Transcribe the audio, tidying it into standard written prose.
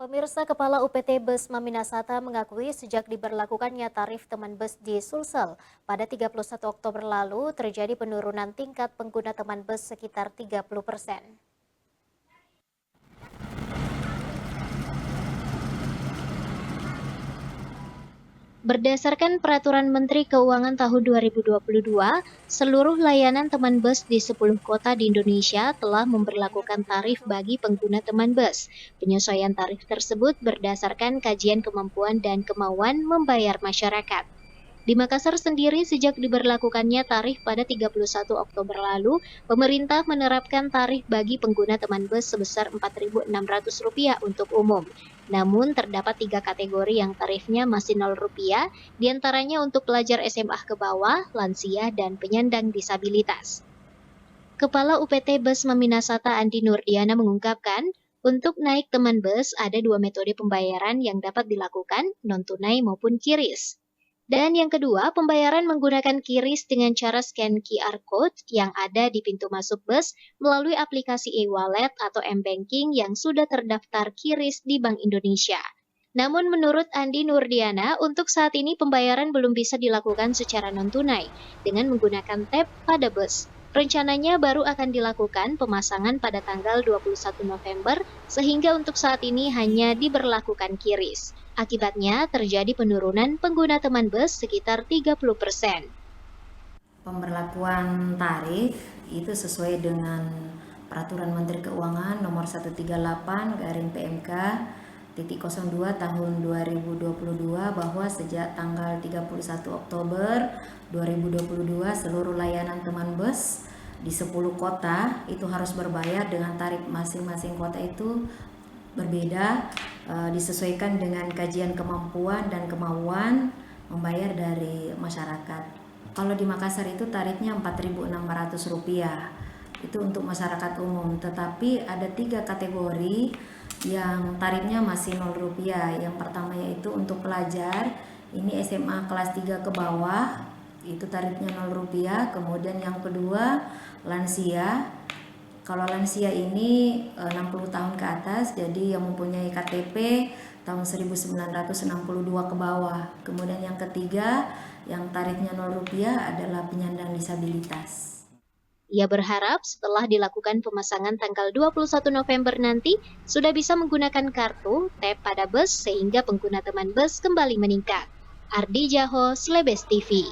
Pemirsa, Kepala UPT Bus Maminasata mengakui sejak diberlakukannya tarif teman bus di Sulsel pada 31 Oktober lalu terjadi penurunan tingkat pengguna teman bus sekitar 30%. Berdasarkan Peraturan Menteri Keuangan tahun 2022, seluruh layanan teman bus di 10 kota di Indonesia telah memberlakukan tarif bagi pengguna teman bus. Penyesuaian tarif tersebut berdasarkan kajian kemampuan dan kemauan membayar masyarakat. Di Makassar sendiri, sejak diberlakukannya tarif pada 31 Oktober lalu, pemerintah menerapkan tarif bagi pengguna teman bus sebesar Rp4.600 untuk umum. Namun, terdapat 3 kategori yang tarifnya masih Rp0, diantaranya untuk pelajar SMA ke bawah, lansia, dan penyandang disabilitas. Kepala UPT Bus Maminasata Andi Nurdiana mengungkapkan, untuk naik teman bus ada 2 metode pembayaran yang dapat dilakukan, non-tunai maupun QRIS. Dan yang kedua, pembayaran menggunakan QRIS dengan cara scan QR Code yang ada di pintu masuk bus melalui aplikasi e-wallet atau m-banking yang sudah terdaftar QRIS di Bank Indonesia. Namun menurut Andi Nurdiana, untuk saat ini pembayaran belum bisa dilakukan secara non-tunai dengan menggunakan tap pada bus. Rencananya baru akan dilakukan pemasangan pada tanggal 21 November, sehingga untuk saat ini hanya diberlakukan QRIS. Akibatnya terjadi penurunan pengguna teman bus sekitar 30%. Pemberlakuan tarif itu sesuai dengan Peraturan Menteri Keuangan nomor 138/PMK.02 tahun 2022 bahwa sejak tanggal 31 Oktober 2022 seluruh layanan teman bus di 10 kota itu harus berbayar dengan tarif masing-masing kota itu berbeda, disesuaikan dengan kajian kemampuan dan kemauan membayar dari masyarakat. Kalau di Makassar itu tarifnya Rp4.600 itu untuk masyarakat umum, tetapi ada 3 kategori yang tarifnya masih Rp0. Yang pertama yaitu untuk pelajar, ini SMA kelas 3 ke bawah, itu tarifnya Rp0. Kemudian yang kedua lansia. Kalau lansia ini 60 tahun ke atas, jadi yang mempunyai KTP tahun 1962 ke bawah. Kemudian yang ketiga, yang tarifnya Rp0 adalah penyandang disabilitas. Ia berharap setelah dilakukan pemasangan tanggal 21 November nanti, sudah bisa menggunakan kartu tap pada bus sehingga pengguna teman bus kembali meningkat. Ardi Jaho, Slebes TV.